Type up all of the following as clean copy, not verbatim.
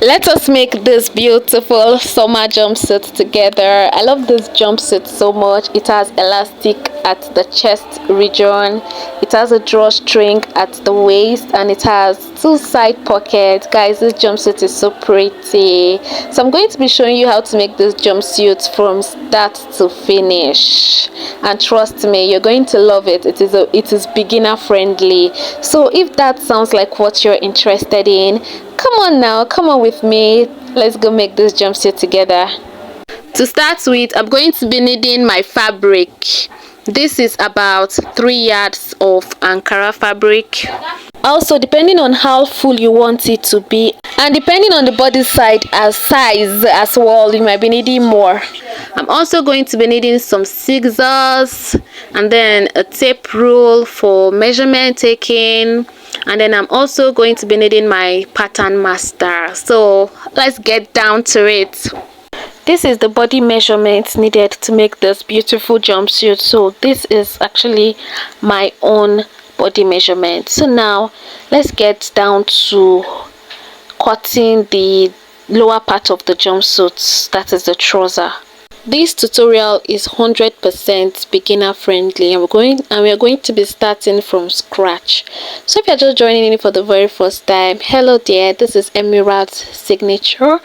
Let us make this beautiful summer jumpsuit together. I love this jumpsuit so much. It has elastic at the chest region, it has a drawstring at the waist, and it has two side pockets. Guys, this jumpsuit is so pretty. So I'm going to be showing you how to make this jumpsuit from start to finish, and trust me, you're going to love it. It is beginner friendly. So if that sounds like what you're interested in, come on now, come on with me, let's go make this jumpsuit together. To start with, I'm going to be needing my fabric. This is about 3 yards of Ankara fabric. Also, depending on how full you want it to be, and depending on the body size as well, you might be needing more. I'm also going to be needing some scissors, and then a tape rule for measurement taking, and then I'm also going to be needing my pattern master. So let's get down to it. This is the body measurement needed to make this beautiful jumpsuit. So this is actually my own body measurement. So now let's get down to cutting the lower part of the jumpsuit, that is the trouser. This tutorial is 100% beginner friendly, and we are going to be starting from scratch. So if you're just joining in for the very first time, hello there, this is Emirat's Signature.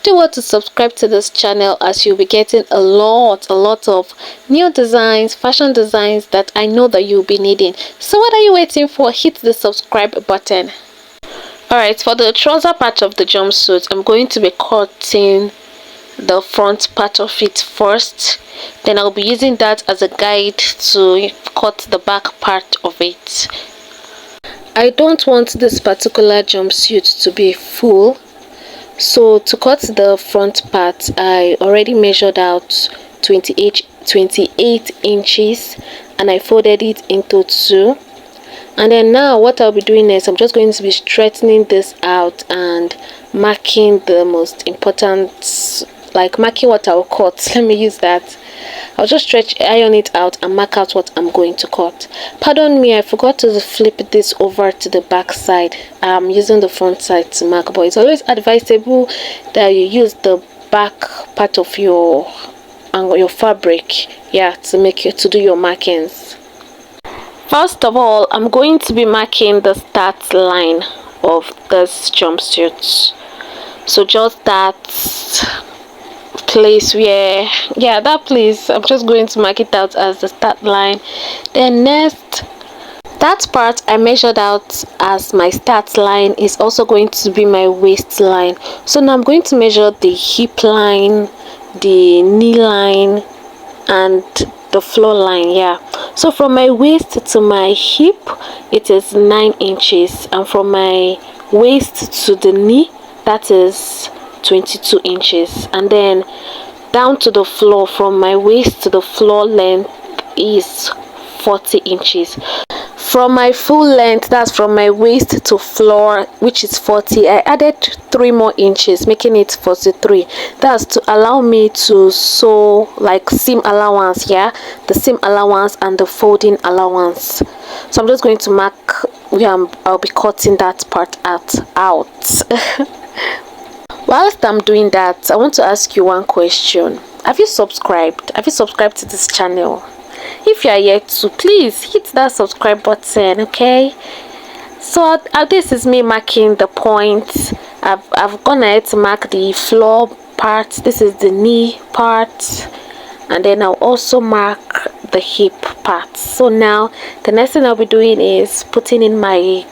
Do want to subscribe to this channel, as you'll be getting a lot of new designs, fashion designs that I know that you'll be needing. So what are you waiting for? Hit the subscribe button. Alright, for the trouser part of the jumpsuit, I'm going to be cutting the front part of it first, then I'll be using that as a guide to cut the back part of it. I don't want this particular jumpsuit to be full, so to cut the front part, I already measured out 28 inches and I folded it into 2. And then now what I'll be doing is I'm just going to be straightening this out and marking the most important, like marking what I'll cut. Let me use that. I'll just iron it out and mark out what I'm going to cut. Pardon me, I forgot to flip this over to the back side. I'm using the front side to mark, but it's always advisable that you use the back part of your fabric, yeah, to do your markings. First of all, I'm going to be marking the start line of this jumpsuit. So just that place where, yeah, that place, I'm just going to mark it out as the start line. Then next, that part I measured out as my start line is also going to be my waistline. So now I'm going to measure the hip line, the knee line, and the floor line. Yeah, so from my waist to my hip it is 9 inches, and from my waist to the knee, that is 22 inches, and then down to the floor, from my waist to the floor length is 40 inches. From my full length, that's from my waist to floor, which is 40, I added 3 more inches, making it 43. That's to allow me to sew, like seam allowance, yeah, the seam allowance and the folding allowance. So I'm just going to mark where I'll be cutting that part out. Whilst I'm doing that, I want to ask you one question. Have you subscribed? Have you subscribed to this channel? If you are yet to, please hit that subscribe button, okay? So this is me marking the points. I've gone ahead to mark the floor part. This is the knee part, and then I'll also mark the hip part. So now the next thing I'll be doing is putting in my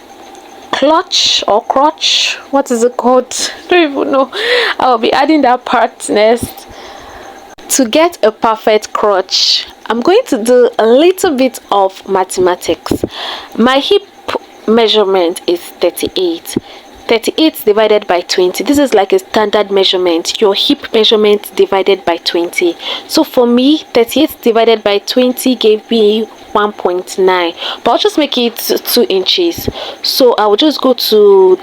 clutch or crotch, what is it called? I don't even know. I'll be adding that part next. To get a perfect crotch, I'm going to do a little bit of mathematics. My hip measurement is 38 divided by 20. This is like a standard measurement, your hip measurement divided by 20. So for me, 38 divided by 20 gave me 1.9, but I'll just make it 2 inches. So I will just go to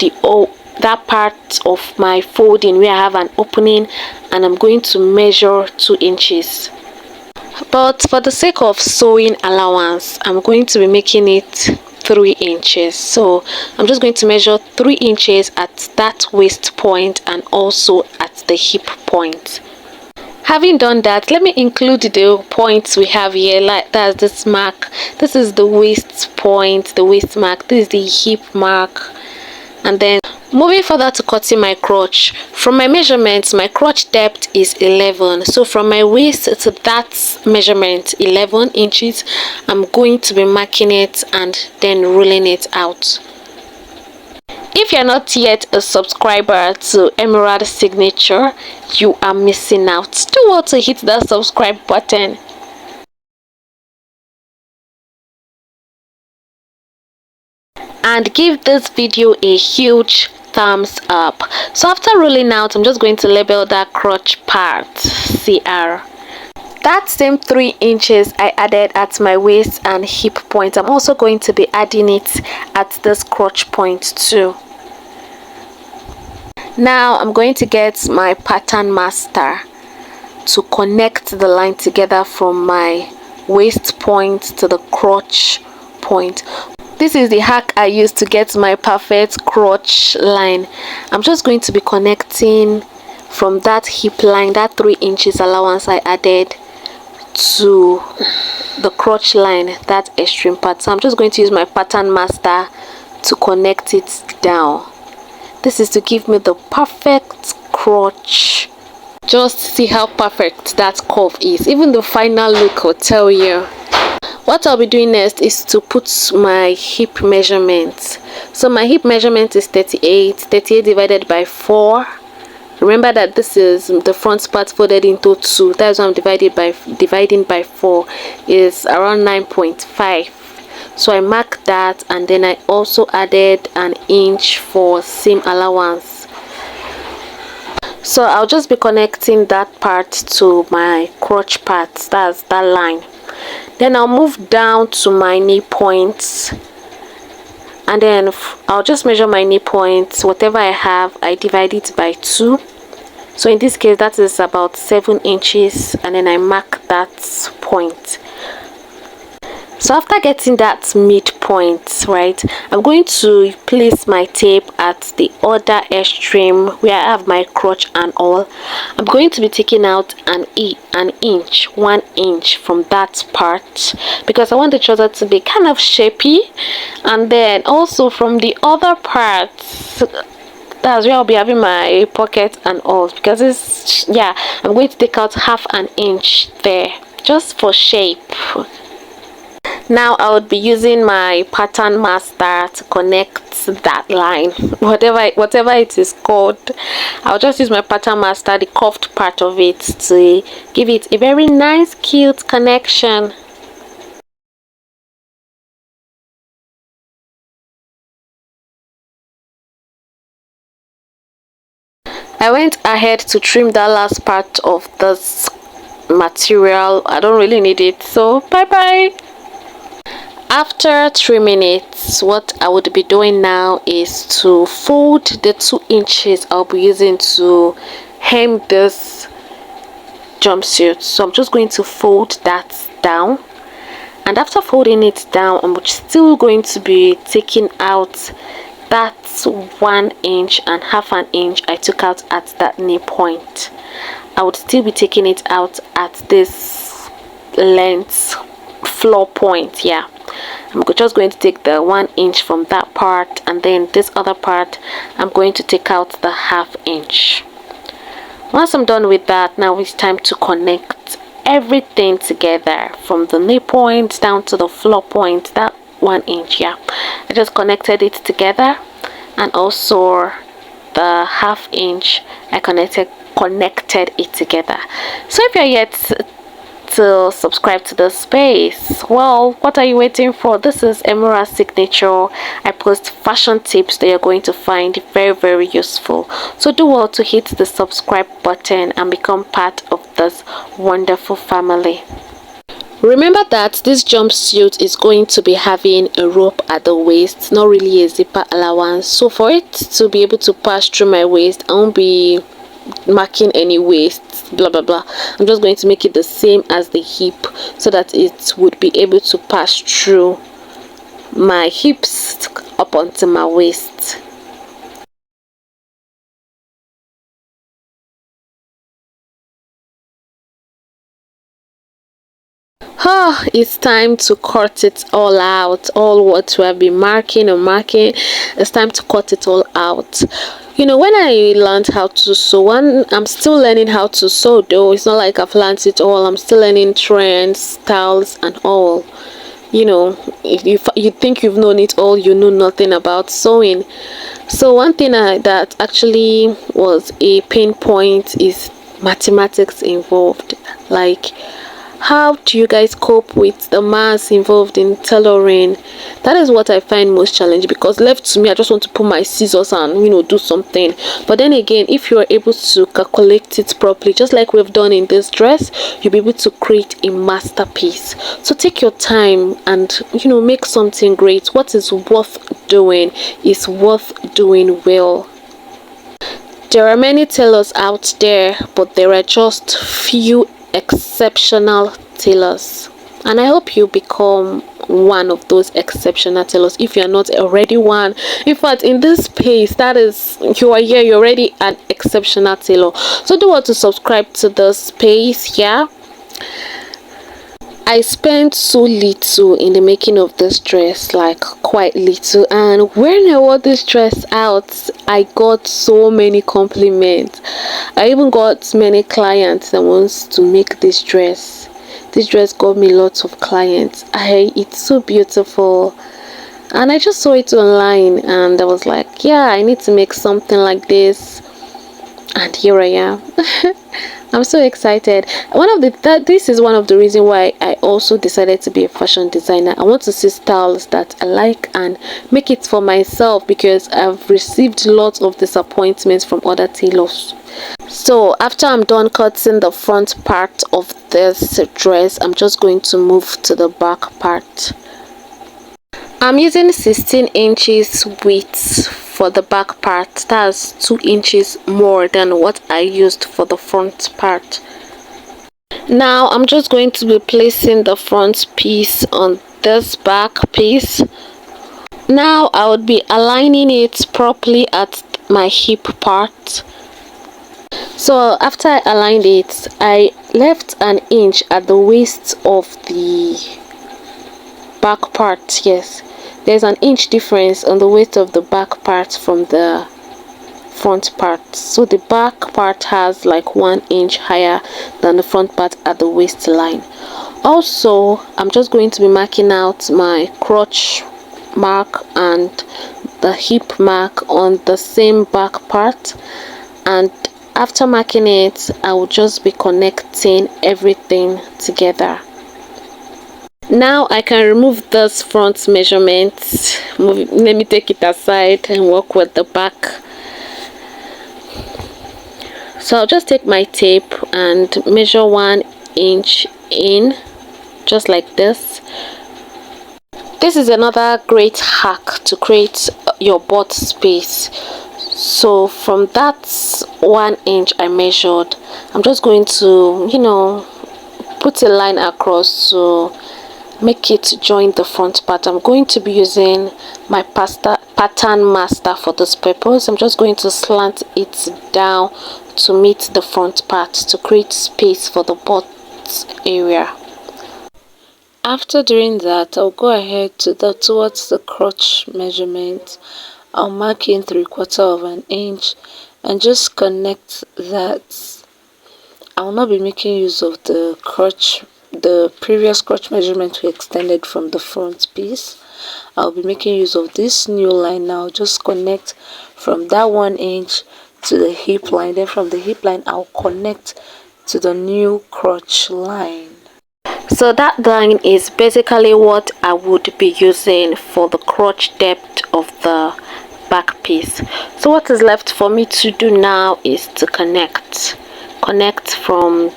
that part of my folding where I have an opening, and I'm going to measure 2 inches. But for the sake of sewing allowance, I'm going to be making it 3 inches. So I'm just going to measure 3 inches at that waist point and also at the hip point. Having done that, let me include the points we have here. Like that's this mark, this is the waist point, the waist mark, this is the hip mark. And then moving further to cutting my crotch, from my measurements my crotch depth is 11, so from my waist to that measurement 11 inches, I'm going to be marking it and then rolling it out. If you're not yet a subscriber to Emerald Signature, you are missing out. Do well to hit that subscribe button. And give this video a huge thumbs up. So after rolling out, I'm just going to label that crotch part CR. That same 3 inches I added at my waist and hip point, I'm also going to be adding it at this crotch point too. Now I'm going to get my pattern master to connect the line together from my waist point to the crotch point. This is the hack I use to get my perfect crotch line. I'm just going to be connecting from that hip line, that 3 inches allowance I added, to the crotch line, that extreme part. So I'm just going to use my pattern master to connect it down. This is to give me the perfect crotch. Just see how perfect that curve is. Even the final look will tell you. What I'll be doing next is to put my hip measurement. So my hip measurement is 38 divided by 4. Remember that this is the front part folded into 2. That's why I'm dividing by 4 is around 9.5. So I mark that, and then I also added an inch for seam allowance. So I'll just be connecting that part to my crotch part, that's that line. Then I'll move down to my knee points, and then I'll just measure my knee points. Whatever I have, I divide it by 2. So in this case that is about 7 inches, and then I mark that point. So after getting that midpoint, right, I'm going to place my tape at the other extreme where I have my crotch and all. I'm going to be taking out an inch, 1 inch from that part, because I want the trouser to be kind of shapy. And then also from the other parts, that's where I'll be having my pocket and all, because it's, yeah, I'm going to take out half an inch there just for shape. Now I would be using my pattern master to connect that line, whatever it is called. I'll just use my pattern master, the curved part of it, to give it a very nice cute connection. I went ahead to trim that last part of this material. I don't really need it, so bye bye. After trimming it, what I would be doing now is to fold the 2 inches I'll be using to hem this jumpsuit. So I'm just going to fold that down, and after folding it down, I'm still going to be taking out that 1 inch and half an inch I took out at that knee point. I would still be taking it out at this length floor point. Yeah, I'm just going to take the 1 inch from that part, and then this other part I'm going to take out the half inch. Once I'm done with that, now it's time to connect everything together from the knee point down to the floor point, that 1 inch. Yeah, I just connected it together, and also the half inch I connected it together. So if you're yet to subscribe to this space, well, what are you waiting for? This is Emerald Signature. I post fashion tips that you're going to find very, very useful. So do well to hit the subscribe button and become part of this wonderful family. Remember that this jumpsuit is going to be having a rope at the waist, not really a zipper allowance. So for it to be able to pass through my waist, I won't be marking any waist, blah blah blah. I'm just going to make it the same as the hip so that it would be able to pass through my hips up onto my waist. Oh, it's time to cut it all out. All what we have been marking, it's time to cut it all out. You know, when I learned how to sew, one, I'm still learning how to sew though. It's not like I've learned it all. I'm still learning trends, styles, and all. You know, if you think you've known it all, you know nothing about sewing. So one thing that actually was a pain point is mathematics involved. Like, how do you guys cope with the maths involved in tailoring? That is what I find most challenging, because left to me, I just want to put my scissors and, you know, do something. But then again, if you are able to calculate it properly, just like we've done in this dress, you'll be able to create a masterpiece. So take your time and, you know, make something great. What is worth doing is worth doing well. There are many tailors out there, but there are just few exceptional tailors, and I hope you become one of those exceptional tailors if you're not already one. In fact, in this space, that is, you are here, you're already an exceptional tailor. So do want to subscribe to the space. Yeah, I spent so little in the making of this dress, like quite little, and when I wore this dress out, I got so many compliments. I even got many clients that wants to make this dress. This dress got me lots of clients. It's so beautiful, and I just saw it online and I was like, yeah, I need to make something like this, and here I am. I'm so excited. This is one of the reasons why I also decided to be a fashion designer. I want to see styles that I like and make it for myself, because I've received lots of disappointments from other tailors. So after I'm done cutting the front part of this dress, I'm just going to move to the back part. I'm using 16 inches width for the back part. That's 2 inches more than what I used for the front part. Now I'm just going to be placing the front piece on this back piece. Now I would be aligning it properly at my hip part. So after I aligned it, I left an inch at the waist of the back part. Yes, there's an inch difference on the waist of the back part from the front part. So the back part has like 1 inch higher than the front part at the waistline. Also, I'm just going to be marking out my crotch mark and the hip mark on the same back part, and after marking it, I will just be connecting everything together. Now I can remove this front measurement. Let me take it aside and work with the back. So I'll just take my tape and measure 1 inch in, just like this. This is another great hack to create your butt space. So from that 1 inch I measured, I'm just going to, you know, put a line across to make it join the front part. I'm going to be using my pattern master for this purpose. I'm just going to slant it down to meet the front part to create space for the butt area. After doing that, I'll go ahead towards the crotch measurement. I'll mark in 3/4 of an inch and just connect that. I will not be making use of the previous crotch measurement we extended from the front piece. I'll be making use of this new line now. Just connect from that 1 inch to the hip line. Then from the hip line, I'll connect to the new crotch line. So that line is basically what I would be using for the crotch depth of the back piece. So what is left for me to do now is to connect from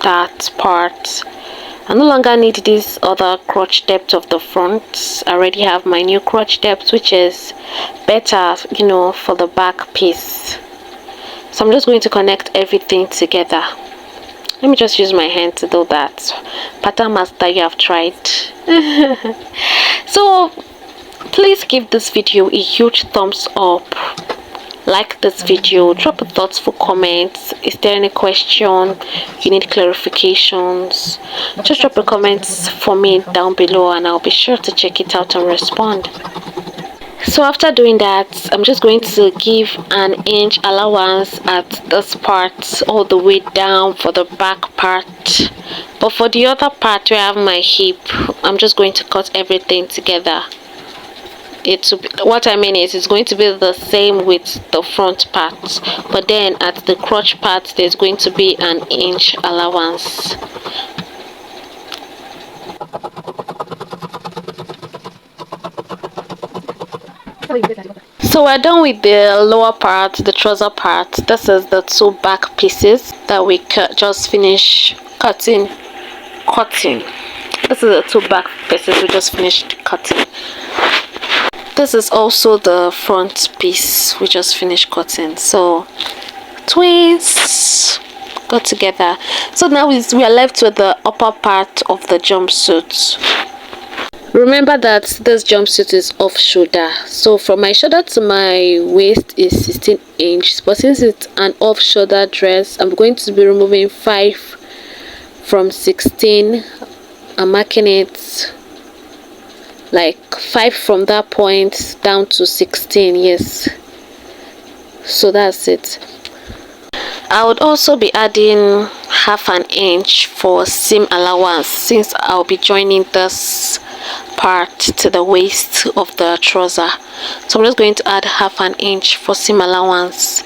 that part. I no longer need this other crotch depth of the front. I already have my new crotch depth, which is better, you know, for the back piece. So I'm just going to connect everything together. Let me just use my hand to do that. Pattern master, you have tried. So please give this video a huge thumbs up, like this video, drop a thoughtful comment. Is there any question you need clarifications? Just drop a comment for me down below and I'll be sure to check it out and respond. So after doing that, I'm just going to give an inch allowance at this part all the way down for the back part, but for the other part where I have my hip, I'm just going to cut everything together. What I mean is it's going to be the same with the front part, but then at the crotch part there's going to be an inch allowance. So we're done with the lower part, the trouser part. This is the two back pieces that we just finished cutting. This is the two back pieces we just finished cutting. This is also the front piece we just finished cutting. So twins go together. So now we are left with the upper part of the jumpsuit. Remember that this jumpsuit is off shoulder, so from my shoulder to my waist is 16 inches, but since it's an off shoulder dress, I'm going to be removing 5 from 16 and marking it like 5 from that point down to 16. Yes, so that's it. I would also be adding half an inch for seam allowance since I'll be joining this part to the waist of the trouser. So I'm just going to add half an inch for seam allowance.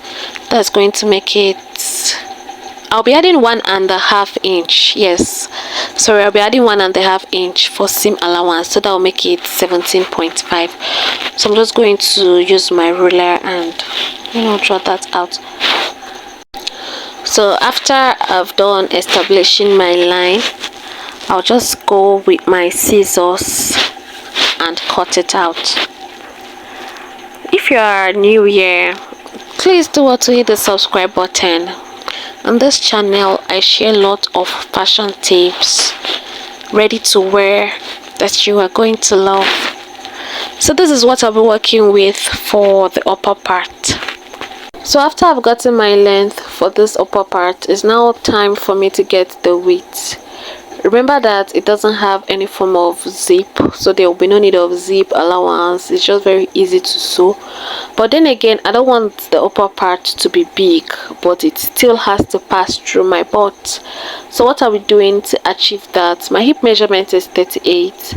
That's going to make it, I'll be adding 1.5 inch. Yes, sorry, I'll be adding 1.5 inch for seam allowance, so that will make it 17.5. so I'm just going to use my ruler and draw that out. So after I've done establishing my line, I'll just go with my scissors and cut it out. If you are new here, please do want to hit the subscribe button. On this channel I share a lot of fashion tips, ready to wear, that you are going to love. So this is what I'll be working with for the upper part. So after I've gotten my length for this upper part, it's now time for me to get the width. Remember that it doesn't have any form of zip, so there will be no need of zip allowance. It's just very easy to sew. But then again, I don't want the upper part to be big, but it still has to pass through my butt. So what are we doing to achieve that? My hip measurement is 38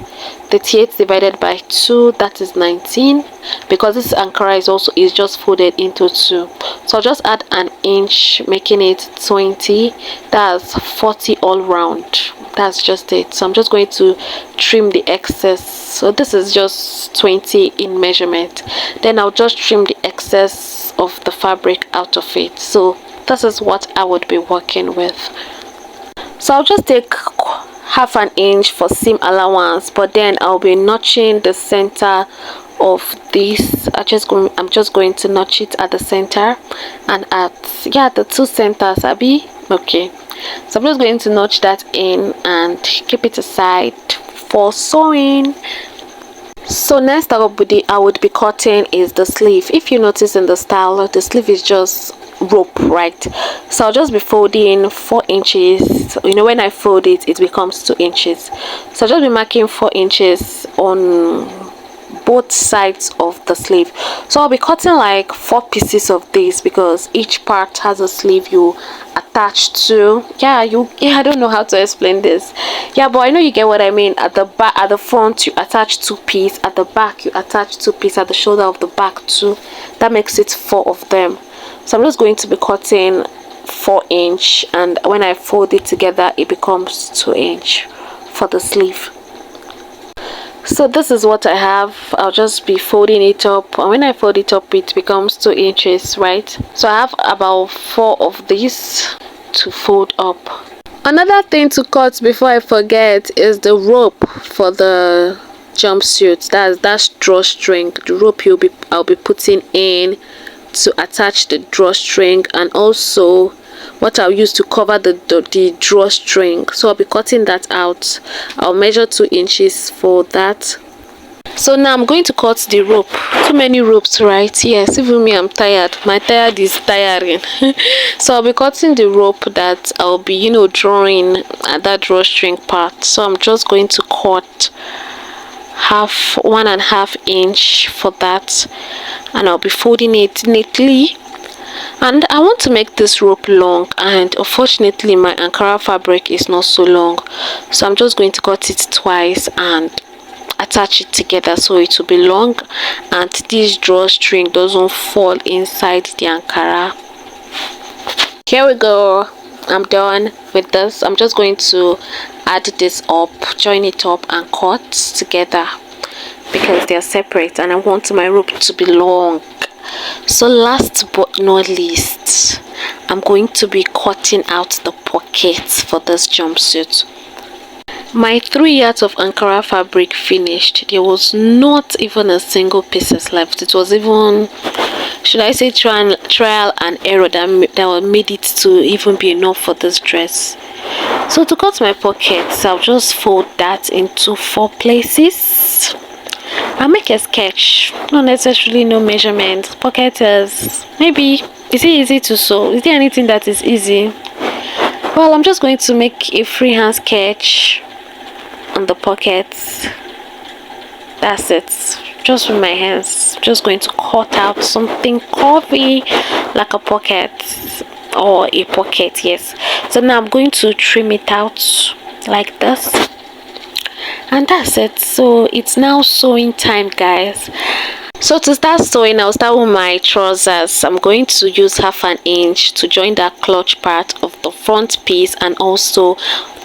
divided by 2, that is 19, because this ankara is just folded into 2. So I'll just add an inch, making it 20. That's 40 all round. That's just it. So I'm just going to trim the excess. So this is just 20 in measurement. Then I'll just trim the excess of the fabric out of it. So this is what I would be working with. So I'll just take half an inch for seam allowance, but then I'll be notching the center of this. I'm just going to notch it at the center and at the two centers, Abby. Okay, so I'm just going to notch that in and keep it aside for sewing. So next I would be cutting is the sleeve. If you notice in the style, the sleeve is just rope, right? So I'll just be folding 4 inches. When I fold it, it becomes 2 inches. So I'll just be marking 4 inches on both sides of the sleeve. So I'll be cutting like 4 pieces of this, because each part has a sleeve you attach to. I don't know how to explain this, but I know you get what I mean. At the back, at the front you attach 2 pieces, at the back you attach 2 pieces, at the shoulder of the back too. That makes it 4 of them. So I'm just going to be cutting 4 inch, and when I fold it together it becomes 2 inch for the sleeve. So this is what I have. I'll just be folding it up, and when I fold it up it becomes 2 inches, right? So I have about 4 of these to fold up. Another thing to cut before I forget is the rope for the jumpsuit. That's drawstring. The rope I'll be putting in to attach the drawstring, and also what I'll use to cover the drawstring. So I'll be cutting that out. I'll measure 2 inches for that. So now I'm going to cut the rope. Too many ropes, right? Yes, even me, I'm tired. My tired is tiring. So I'll be cutting the rope that I'll be, drawing at that drawstring part. So I'm just going to cut 1.5 inch for that, and I'll be folding it neatly. And I want to make this rope long, and unfortunately my Ankara fabric is not so long, so I'm just going to cut it twice and attach it together so it will be long and this drawstring doesn't fall inside the Ankara. Here we go. I'm done with this. I'm just going to add this up, join it up and cut together because they are separate and I want my rope to be long. So last but not least, I'm going to be cutting out the pockets for this jumpsuit. My 3 yards of Ankara fabric finished. There was not even a single pieces left. It was even, should I say, trial and error that made it to even be enough for this dress. So to cut my pockets, I'll just fold that into 4 places. I'll make a sketch, not necessarily no measurement. Pocket is, maybe, is it easy to sew? Is there anything that is easy? Well, I'm just going to make a freehand sketch on the pockets. That's it. Just with my hands. Just going to cut out something curvy like a pocket or a pocket, yes. So now I'm going to trim it out like this. And that's it. So it's now sewing time, guys. So to start sewing, I'll start with my trousers. I'm going to use 1/2 inch to join that clutch part of the front piece and also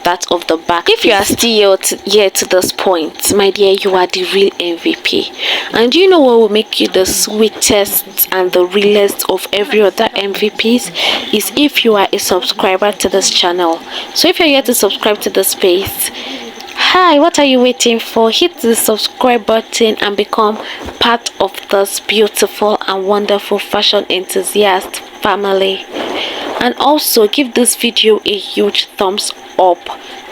that of the back. If you are still here to this point, my dear, you are the real MVP. And you know what will make you the sweetest and the realest of every other MVPs is if you are a subscriber to this channel. So if you're here to subscribe to this space, hi, what are you waiting for? Hit the subscribe button and become part of this beautiful and wonderful fashion enthusiast family. And also give this video a huge thumbs up.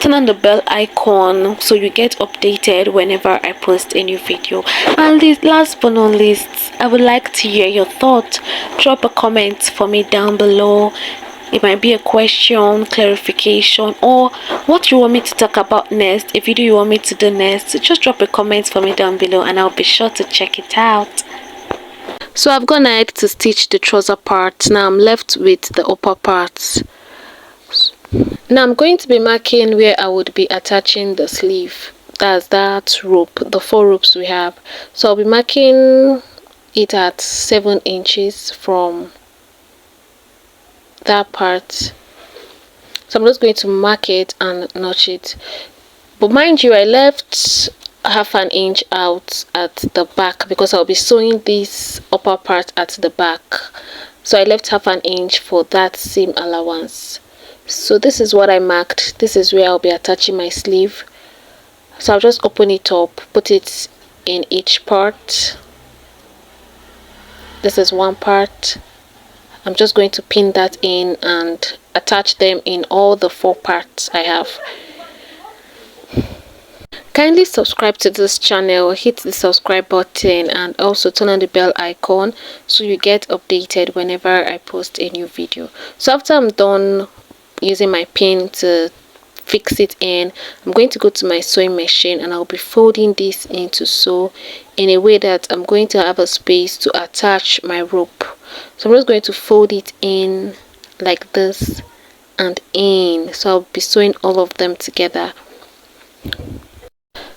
Turn on the bell icon so you get updated whenever I post a new video. And last but not least, I would like to hear your thoughts. Drop a comment for me down below. It might be a question, clarification, or what you want me to talk about next, a video you want me to do next. Just drop a comment for me down below and I'll be sure to check it out. So I've gone ahead to stitch the trouser part. Now I'm left with the upper parts. Now I'm going to be marking where I would be attaching the sleeve. That's that rope, the 4 ropes we have. So I'll be marking it at 7 inches from that part. So I'm just going to mark it and notch it. But mind you, I left 1/2 inch out at the back because I'll be sewing this upper part at the back. So I left 1/2 inch for that seam allowance. So this is what I marked. This is where I'll be attaching my sleeve. So I'll just open it up, put it in each part. This is one part. I'm just going to pin that in and attach them in all the 4 parts I have. Kindly subscribe to this channel, hit the subscribe button and also turn on the bell icon so you get updated whenever I post a new video. So after I'm done using my pin to fix it in, I'm going to go to my sewing machine and I'll be folding this in to sew in a way that I'm going to have a space to attach my rope. So I'm just going to fold it in like this and in. So I'll be sewing all of them together.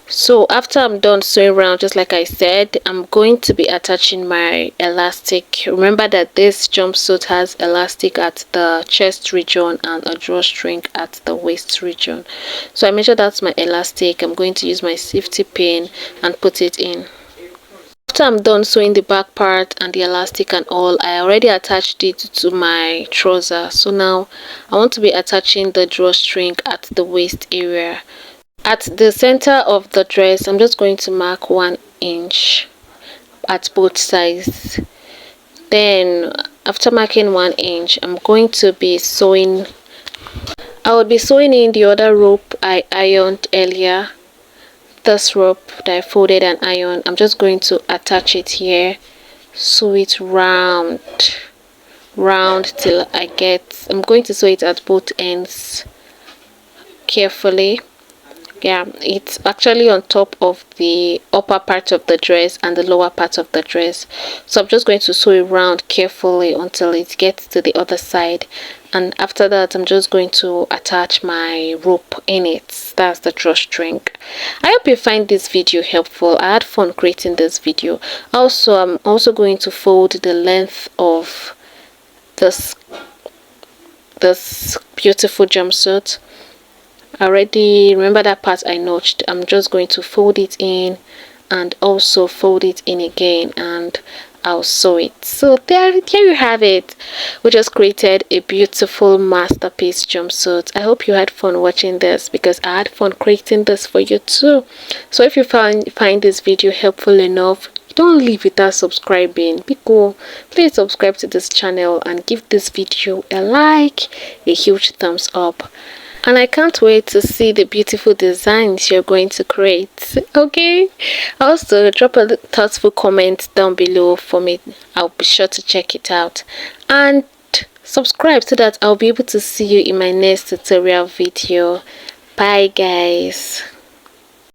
So after I'm done sewing around, just like I said, I'm going to be attaching my elastic. Remember that this jumpsuit has elastic at the chest region and a drawstring at the waist region. So I measured out my elastic. I'm going to use my safety pin and put it in. After I'm done sewing the back part and the elastic and all, I already attached it to my trouser. So now I want to be attaching the drawstring at the waist area. At the center of the dress, I'm just going to mark 1 inch at both sides. Then after marking 1 inch, I'm going to be sewing. I will be sewing in the other rope I ironed earlier. this rope that I folded and ironed, I'm just going to attach it here, sew it round till I'm going to sew it at both ends carefully. Yeah, it's actually on top of the upper part of the dress and the lower part of the dress, so I'm just going to sew it round carefully until it gets to the other side, and after that I'm just going to attach my rope in it. That's the drawstring. I hope you find this video helpful. I had fun creating this video. Also, I'm also going to fold the length of this beautiful jumpsuit. I already remember that part I notched. I'm just going to fold it in and also fold it in again, and I'll sew it. So there you have it. We just created a beautiful masterpiece jumpsuit. I hope you had fun watching this, because I had fun creating this for you too. So if you find this video helpful enough, don't leave without subscribing. Be cool. Please subscribe to this channel and give this video a like, a huge thumbs up. And I can't wait to see the beautiful designs you're going to create. Okay, also drop a thoughtful comment down below for me. I'll be sure to check it out, and subscribe so that I'll be able to see you in my next tutorial video. Bye guys.